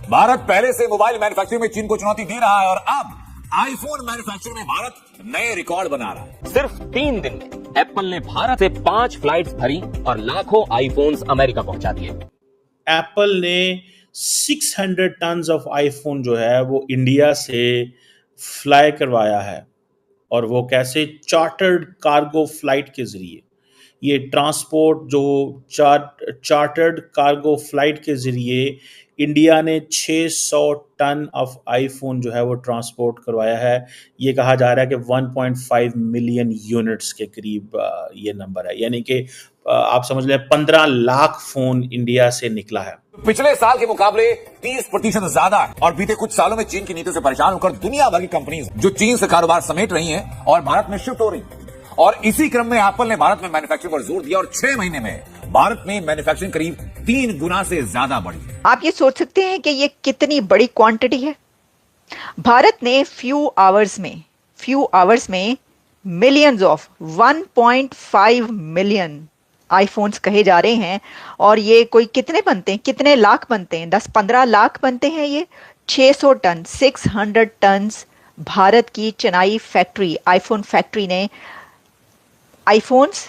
भारत पहले से mobile manufacturing में चीन को चुनौती दे रहा है और अब आईफोन मैन्युफैक्चरिंग में भारत नए रिकॉर्ड बना रहा है। सिर्फ 3 दिन में एप्पल ने भारत से 5 फ्लाइट्स भरी और लाखों आईफोन्स अमेरिका पहुंचा दिए। एप्पल ने 600 टन ऑफ आईफोन जो है वो इंडिया से फ्लाई करवाया है, और वो कैसे? चार्टर्ड कार्गो फ्लाइट के जरिए। ये ट्रांसपोर्ट जो चार्टर्ड कार्गो फ्लाइट के जरिए इंडिया ने 600 टन ऑफ आईफोन जो है वो ट्रांसपोर्ट करवाया है। ये कहा जा रहा है कि 1.5 मिलियन यूनिट्स के करीब ये नंबर है, यानी कि आप समझ लें 15 लाख फोन इंडिया से निकला है। पिछले साल के मुकाबले 30% ज्यादा है और बीते कुछ सालों में चीन की नीति से परेशान होकर दुनिया भर की कंपनीज जो चीन से कारोबार समेट रही हैं और भारत में शिफ्ट हो रही हैं। और इसी क्रम में एप्पल ने भारत में मैन्युफैक्चरिंग पर जोर दिया और 6 महीने में भारत में मैन्युफैक्चरिंग करीब 3 गुना से ज्यादा बढ़ी। आप ये सोच सकते हैं कि ये कितनी बड़ी क्वांटिटी है। भारत ने फ्यू आवर्स में मिलियंस ऑफ 1.5 मिलियन आईफोन्स कहे जा रहे हैं। और ये कोई कितने बनते हैं, कितने लाख बनते हैं? 10-15 लाख बनते हैं। ये 600 टन 600 टन भारत की चेन्नई फैक्ट्री, आईफोन फैक्ट्री ने आईफोन्स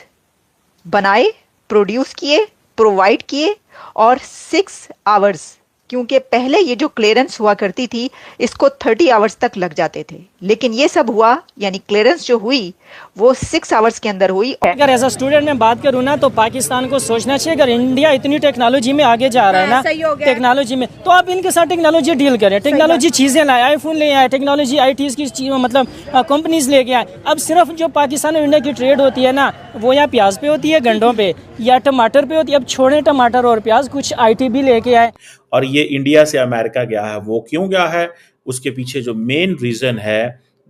बनाए, प्रोड्यूस किए, प्रोवाइड किए। और 6 आवर्स, क्योंकि पहले ये जो क्लियरेंस हुआ करती थी इसको 30 आवर्स तक लग जाते थे, लेकिन ये सब हुआ, यानी क्लियरेंस जो हुई वो 6 आवर्स के अंदर हुई। अगर एज अ स्टूडेंट मैं बात करूँ ना, तो पाकिस्तान को सोचना चाहिए, अगर इंडिया इतनी टेक्नोलॉजी में आगे जा रहा है ना, टेक्नोलॉजी में, तो आप इनके साथ टेक्नोलॉजी डील करें, टेक्नोलॉजी चीज़ें लाए, आईफोन ले आए, टेक्नोलॉजी IT की चीज़ मतलब कंपनीज लेके आए। अब सिर्फ जो पाकिस्तान और इंडिया की ट्रेड होती है ना, वो या प्याज पे होती है, गंडों पे, या टमाटर पे होती है। अब छोड़े टमाटर और प्याज, कुछ IT भी लेके आए। और ये इंडिया से अमेरिका गया है, वो क्यों गया है? उसके पीछे जो मेन रीजन है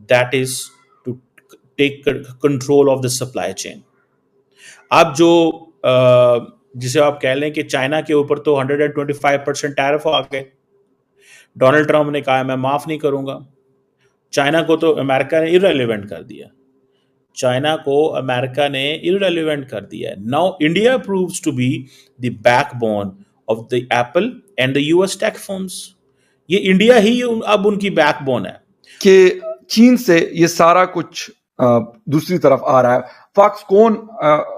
that is to take control of the supply chain. अब जो जिसे आप कह लें कि चाइना के ऊपर तो 125% टैरिफ आ गए। डोनाल्ड ट्रंप ने कहा मैं माफ नहीं करूंगा। चाइना को तो अमेरिका ने इररिलेवेंट कर दिया। Now India proves to be the backbone of the Apple and the US tech firms। ये इंडिया ही अब उनकी बैकबोन है कि चीन से ये सारा कुछ दूसरी तरफ आ रहा है। फॉक्सकॉन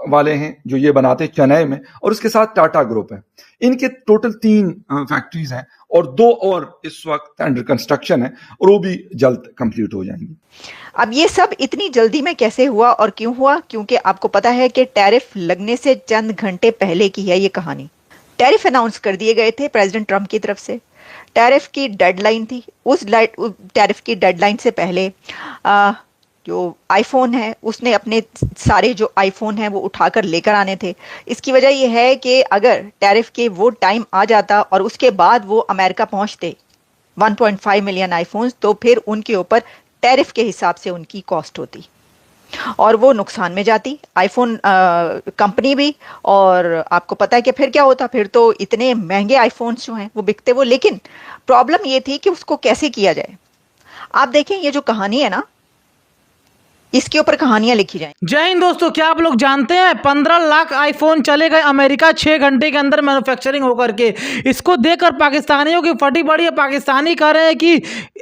वाले हैं जो ये बनाते हैं चेन्नई में, और उसके साथ टाटा ग्रुप है। इनके टोटल 3 फैक्ट्रीज हैं और 2 और इस वक्त अंडर कंस्ट्रक्शन है, और वो भी जल्द कंप्लीट हो जाएंगी। अब ये सब इतनी जल्दी में कैसे हुआ और क्यों हुआ? क्योंकि आपको पता है कि टैरिफ लगने से चंद घंटे पहले की है ये कहानी। टैरिफ अनाउंस कर दिए गए थे प्रेसिडेंट ट्रंप की तरफ से। टैरिफ की डेडलाइन थी। उस टैरिफ की डेडलाइन से पहले जो आईफोन है उसने अपने सारे जो आईफोन हैं वो उठाकर लेकर आने थे। इसकी वजह यह है कि अगर टैरिफ के वो टाइम आ जाता और उसके बाद वो अमेरिका पहुंचते 1.5 मिलियन आईफोन्स, तो फिर उनके ऊपर टैरिफ के हिसाब से उनकी कॉस्ट होती और वो नुकसान में जाती, आईफोन कंपनी भी। और आपको पता है कि फिर क्या होता, फिर तो इतने महंगे आईफोन्स जो हैं वो बिकते वो। लेकिन प्रॉब्लम ये थी कि उसको कैसे किया जाए। आप देखें ये जो कहानी है ना, इसके ऊपर कहानियां लिखी जाएं। जय हिंद दोस्तों, क्या आप लोग जानते हैं 15 लाख आईफोन चले गए अमेरिका 6 घंटे के अंदर मैन्युफैक्चरिंग होकर के। इसको देखकर पाकिस्तानियों की फटी पड़ी है। पाकिस्तानी कह रहे हैं कि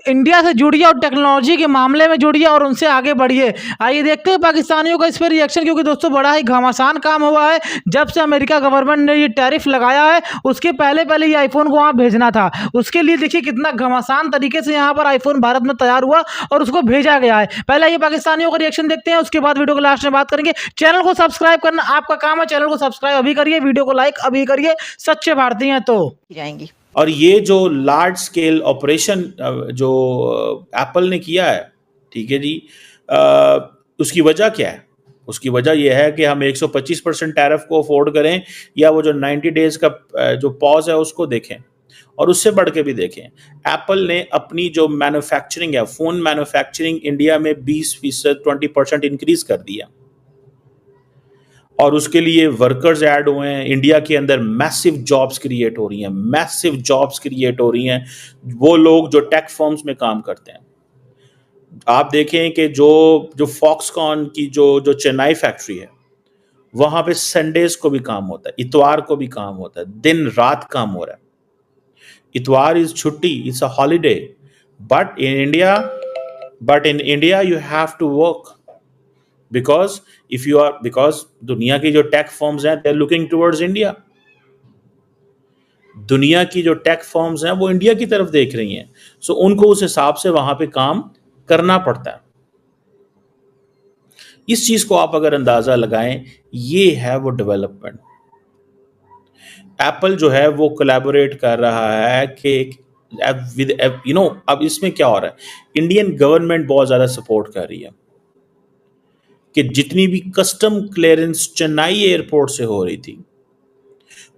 इंडिया से जुड़िए और टेक्नोलॉजी के मामले में जुड़िए और उनसे आगे बढ़िए। आइए देखते हैं पाकिस्तानियों का इस पर रिएक्शन, क्योंकि दोस्तों बड़ा ही घमासान काम हुआ है। जब से अमेरिका गवर्नमेंट ने ये टैरिफ लगाया है उसके पहले ये आईफोन को वहाँ भेजना था। उसके लिए देखिए कितना घमासान तरीके से यहाँ पर आईफोन भारत में तैयार हुआ और उसको भेजा गया है। पहले ये पाकिस्तानियों रिएक्शन देखते हैं, उसके बाद वीडियो को लास्ट में बात करेंगे। चैनल को सब्सक्राइब करना आपका काम है, चैनल को सब्सक्राइब अभी करिए, वीडियो को लाइक अभी करिए, सच्चे भारतीय हैं तो जाएंगी। और ये जो लार्ज स्केल ऑपरेशन जो एप्पल ने किया है, ठीक है जी, उसकी वजह क्या है? उसकी वजह यह है कि हम 125% टैरिफ को अफोर्ड करें, या वो जो 90 डेज का जो पॉज है उसको देखें, और उससे बढ़ के भी देखें। एप्पल ने अपनी जो मैन्युफैक्चरिंग है, फोन मैन्युफैक्चरिंग इंडिया में 20% 20% इंक्रीज कर दिया, और उसके लिए वर्कर्स ऐड हुए हैं। इंडिया के अंदर मैसिव जॉब्स क्रिएट हो रही हैं, वो लोग जो टेक फर्म्स में काम करते हैं। आप देखें कि जो फॉक्सकॉन की जो चेन्नई फैक्ट्री है, वहां पे संडेज को भी काम होता है, इतवार को भी काम होता है, दिन रात काम हो रहा है। इतवार इज छुट्टी, it's a holiday, but in India you have to work, because दुनिया की जो टेक फर्म्स हैं they are looking towards India. दुनिया की जो टेक फर्म्स हैं वो इंडिया की तरफ देख रही हैं, सो उनको उस हिसाब से वहां पे काम करना पड़ता है। इस चीज को आप अगर अंदाजा लगाएं, ये है वो डेवलपमेंट। एप्पल जो है वो कोलैबोरेट कर रहा है कि विद अब इसमें क्या हो रहा है, इंडियन गवर्नमेंट बहुत ज्यादा सपोर्ट कर रही है कि जितनी भी कस्टम क्लियरेंस चेन्नई एयरपोर्ट से हो रही थी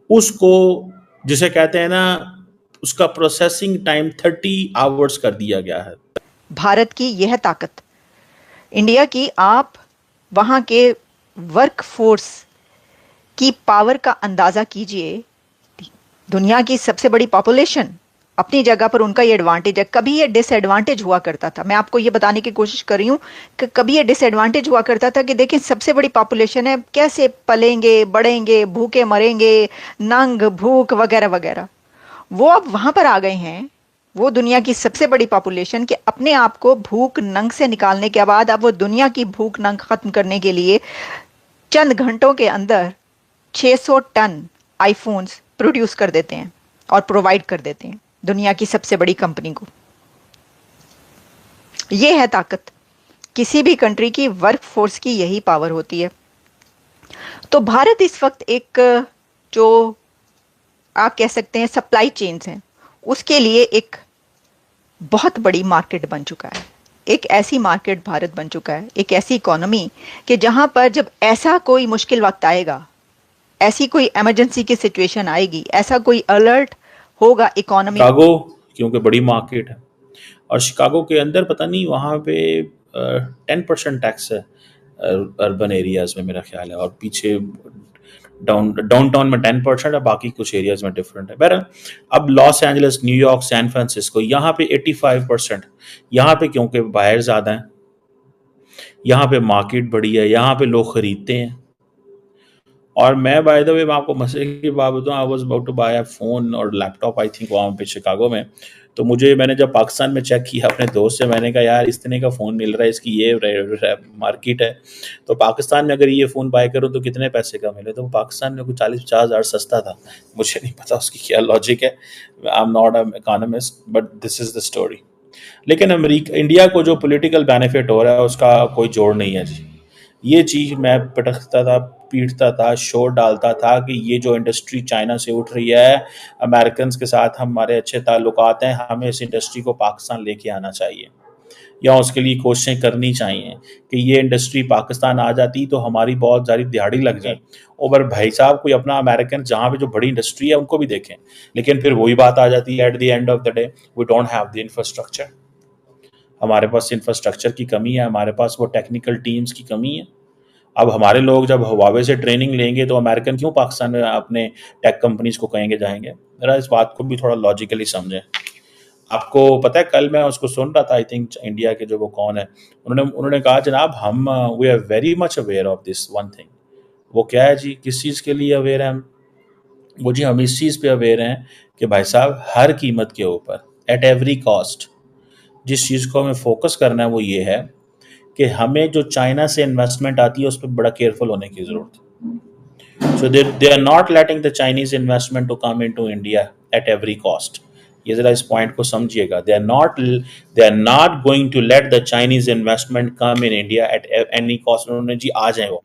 उसको, जिसे कहते हैं ना, उसका प्रोसेसिंग टाइम 30 आवर्स कर दिया गया है। भारत की यह ताकत, इंडिया की, आप वहां के वर्कफोर्स की पावर का अंदाजा कीजिए। दुनिया की सबसे बड़ी पॉपुलेशन, अपनी जगह पर उनका ये एडवांटेज है। कभी ये डिसएडवांटेज हुआ करता था, मैं आपको ये बताने की कोशिश कर रही हूँ कि कभी ये डिसएडवांटेज हुआ करता था कि देखिए सबसे बड़ी पॉपुलेशन है, कैसे पलेंगे बढ़ेंगे, भूखे मरेंगे, नंग भूख वगैरह वगैरह। वो अब वहां पर आ गए हैं, वो दुनिया की सबसे बड़ी पॉपुलेशन के अपने आप को भूख नंग से निकालने के बाद अब वो दुनिया की भूख नंग खत्म करने के लिए चंद घंटों के अंदर 600 टन आईफोन्स प्रोड्यूस कर देते हैं और प्रोवाइड कर देते हैं दुनिया की सबसे बड़ी कंपनी को। यह है ताकत, किसी भी कंट्री की वर्कफोर्स की यही पावर होती है। तो भारत इस वक्त एक, जो आप कह सकते हैं सप्लाई चेन्स हैं, उसके लिए एक बहुत बड़ी मार्केट बन चुका है। एक ऐसी मार्केट भारत बन चुका है, एक ऐसी इकोनॉमी कि जहां पर जब ऐसा कोई मुश्किल वक्त आएगा, ऐसी कोई इमरजेंसी की सिचुएशन आएगी, ऐसा कोई अलर्ट होगा इकोनॉमी। शिकागो क्योंकि बड़ी मार्केट है, और शिकागो के अंदर पता नहीं वहाँ पे 10% टैक्स है अर्बन एरियाज में मेरा ख्याल है, और पीछे डाउनटाउन में 10% है, बाकी कुछ एरियाज में डिफरेंट है। बहरहाल अब Los Angeles, New York, San Francisco, यहाँ पे 85%, यहाँ पे क्योंकि बायर ज़्यादा हैं, यहाँ पे मार्केट बड़ी है, यहाँ पे लोग खरीदते हैं। और मैं बाय द वे मैं आपको मसले की बात बताऊँ, I was about to buy a phone और लैपटॉप, आई थिंक वहाँ पे शिकागो में। तो मैंने जब पाकिस्तान में चेक किया अपने दोस्त से, मैंने कहा यार इस तरह का फ़ोन मिल रहा है, इसकी ये मार्केट है, तो पाकिस्तान में अगर ये फ़ोन बाय करूँ तो कितने पैसे का मिले? तो पाकिस्तान में कुछ 40-50 हज़ार सस्ता था। मुझे नहीं पता उसकी क्या लॉजिक है, I am not an economist, but this is the story. लेकिन इंडिया को जो पोलिटिकल बेनिफिट हो रहा है उसका कोई जोड़ नहीं है जी। ये चीज़ मैं पटकता था, पीटता था, शोर डालता था कि ये जो इंडस्ट्री चाइना से उठ रही है, अमेरिकन के साथ हमारे अच्छे ताल्लुकात हैं, हमें इस इंडस्ट्री को पाकिस्तान लेके आना चाहिए, या उसके लिए कोशिशें करनी चाहिए कि ये इंडस्ट्री पाकिस्तान आ जाती तो हमारी बहुत सारी दिहाड़ी लग जाए। और भाई साहब कोई अपना अमेरिकन जहाँ पे जो बड़ी इंडस्ट्री है उनको भी देखें, लेकिन फिर वही बात आ जाती है, at the end of the day we don't have the infrastructure. हमारे पास इंफ्रास्ट्रक्चर की कमी है, हमारे पास वो टेक्निकल टीम्स की कमी है। अब हमारे लोग जब हुआवे से ट्रेनिंग लेंगे तो अमेरिकन क्यों पाकिस्तान में अपने टेक कंपनीज को कहेंगे जाएंगे? जरा इस बात को भी थोड़ा लॉजिकली समझें। आपको पता है, कल मैं उसको सुन रहा था, आई थिंक इंडिया के जो वो कौन है, उन्होंने कहा जनाब हम we are very much aware of this one thing. वो क्या है जी, किस चीज़ के लिए अवेयर हैं हम? वो जी हम इस चीज़ पे अवेयर हैं कि भाई साहब हर कीमत के ऊपर, एट एवरी कॉस्ट, जिस चीज़ को हमें फोकस करना है वो ये है कि हमें जो चाइना से इन्वेस्टमेंट आती है उस पर बड़ा केयरफुल होने की ज़रूरत है। So they are not letting the Chinese investment to come into India at every cost. ये ज़रा इस पॉइंट को समझिएगा। They are not going to let the Chinese investment come in India at any cost. उन्होंने जी आ जाए वो।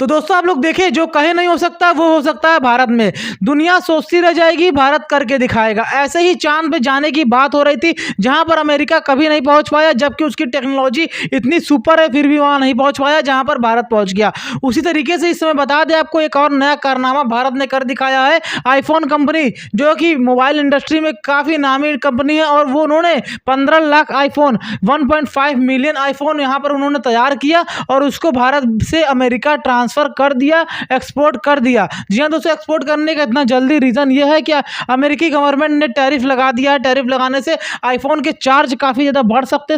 तो दोस्तों आप लोग देखिए, जो कहे नहीं हो सकता वो हो सकता है भारत में। दुनिया सोचती रह जाएगी, भारत करके दिखाएगा। ऐसे ही चांद पे जाने की बात हो रही थी, जहां पर अमेरिका कभी नहीं पहुंच पाया, जबकि उसकी टेक्नोलॉजी इतनी सुपर है, फिर भी वहां नहीं पहुंच पाया जहां पर भारत पहुंच गया। उसी तरीके से इस समय बता दें आपको, एक और नया कारनामा भारत ने कर दिखाया है। आईफोन कंपनी, जो कि मोबाइल इंडस्ट्री में काफ़ी नामी कंपनी है, और वो उन्होंने 15 लाख आईफोन, 1.5 मिलियन आईफोन यहाँ पर उन्होंने तैयार किया और उसको भारत से अमेरिका अमेरिका ट्रांसफर कर दिया, एक्सपोर्ट कर दिया। जी हाँ दोस्तों, एक्सपोर्ट करने का इतना जल्दी रीज़न ये है कि अमेरिकी गवर्नमेंट ने टैरिफ लगा दिया है। टैरिफ लगाने से आईफोन के चार्ज काफ़ी ज़्यादा बढ़ते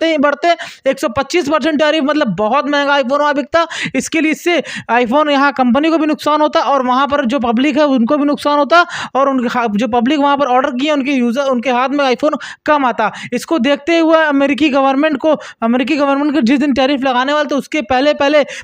ही बढ़ते 125% टैरिफ, मतलब बहुत महंगा आईफोन वहाँ बिकता। इसके लिए इससे आईफोन यहाँ कंपनी को भी नुकसान होता और वहाँ पर जो पब्लिक है उनको भी नुकसान होता, और जो पब्लिक वहाँ पर ऑर्डर किए उनके हाथ में आईफोन कम आता। इसको देखते हुए अमेरिकी गवर्नमेंट को जिस दिन टैरिफ लगाने वाले थे उसके पहले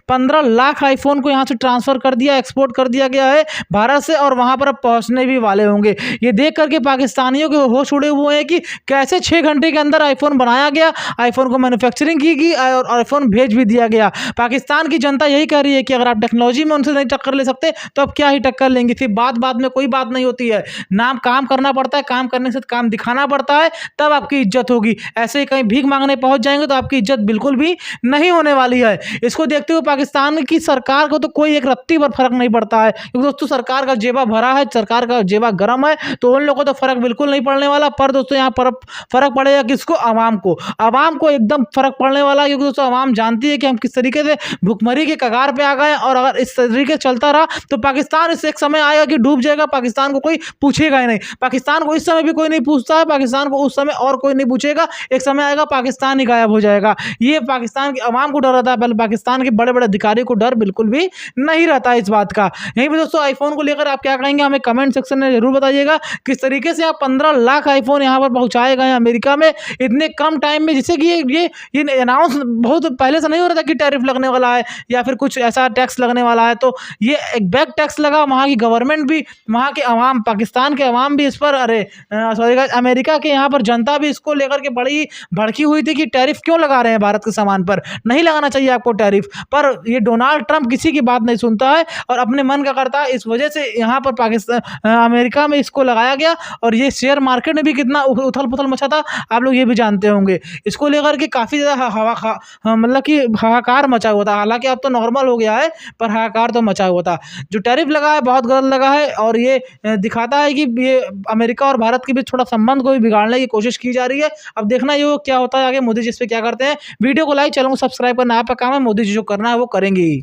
15 लाख आईफोन को यहाँ से ट्रांसफर कर दिया, एक्सपोर्ट कर दिया गया है भारत से, और वहाँ पर अब पहुँचने भी वाले होंगे। ये देख करके पाकिस्तानियों के होश उड़े हुए हैं कि कैसे 6 घंटे के अंदर आईफोन बनाया गया, आईफोन को मैन्युफैक्चरिंग की गई और आईफोन भेज भी दिया गया। पाकिस्तान की जनता यही कह रही है कि अगर आप टेक्नोलॉजी में उनसे नहीं टक्कर ले सकते तो अब क्या ही टक्कर लेंगे। फिर बात में कोई बात नहीं होती है, नाम काम करना पड़ता है, काम करने से काम दिखाना पड़ता है, तब आपकी इज्जत होगी। ऐसे ही कहीं भीख मांगने पहुंच जाएंगे तो आपकी इज्जत बिल्कुल भी नहीं होने वाली है। इसको देखते हुए पाकिस्तान की सरकार को तो कोई एक रत्ती पर फर्क नहीं पड़ता है, क्योंकि दोस्तों सरकार का जेबा भरा है, सरकार का जेबा गर्म है, तो उन लोगों को तो फर्क बिल्कुल नहीं पड़ने वाला। पर दोस्तों यहाँ पर फर्क पड़ेगा किसको? आवाम को एकदम फर्क पड़ने वाला है, क्योंकि दोस्तों आवाम जानती है कि हम किस तरीके से भुखमरी के कगार पे आ गए, और अगर इस तरीके से चलता रहा तो पाकिस्तान इस एक समय आएगा कि डूब जाएगा। पाकिस्तान को कोई पूछेगा ही नहीं, पाकिस्तान को इस समय भी कोई नहीं पूछता है, पाकिस्तान को उस समय और कोई नहीं पूछेगा। एक समय आएगा पाकिस्तान ही गायब हो जाएगा। ये पाकिस्तान की आवाम को डर रहता है, पहले पाकिस्तान के बड़े बड़े अधिकारियों को डर बिल्कुल भी नहीं रहता इस बात का। यहीं पर दोस्तों आईफोन को लेकर आप क्या कहेंगे, हमें कमेंट सेक्शन में जरूर बताइएगा। किस तरीके से आप 15 लाख आईफोन यहाँ पर पहुंचाए गए अमेरिका में इतने कम टाइम में, जिससे कि ये अनाउंस बहुत पहले से नहीं हो रहा था कि टैरिफ लगने वाला है या फिर कुछ ऐसा टैक्स लगने वाला है। तो ये एक बैक टैक्स लगा, वहाँ की गवर्नमेंट भी, वहाँ के अवाम, पाकिस्तान के अवाम भी इस पर, अमेरिका के यहाँ पर जनता भी इसको लेकर के बड़ी भड़की हुई थी कि टैरिफ क्यों लगा रहे हैं भारत के सामान पर, नहीं लगाना चाहिए आपको टैरिफ। पर ये डोनाल्ड ट्रंप किसी की बात नहीं सुनता है और अपने मन का करता है। इस वजह से यहाँ पर अमेरिका में इसको लगाया गया, और ये शेयर मार्केट में भी कितना उथल पुथल मचा था आप लोग ये भी जानते होंगे। इसको लेकर के काफ़ी ज़्यादा मतलब कि हाहाकार मचा हुआ था। हालांकि अब तो नॉर्मल हो गया है, पर हाहाकार तो मचा हुआ था। जो टैरिफ लगा है बहुत गलत लगा है, और ये दिखाता है कि ये अमेरिका और भारत के बीच थोड़ा संबंध को भी बिगाड़ने की कोशिश की जा रही है। अब देखना ये क्या होता है आगे, मोदी जी इस पे क्या करते हैं। वीडियो को लाइक, चैनल को सब्सक्राइब करना आपका काम है, मोदी जी जो करना है वो करेंगे ही।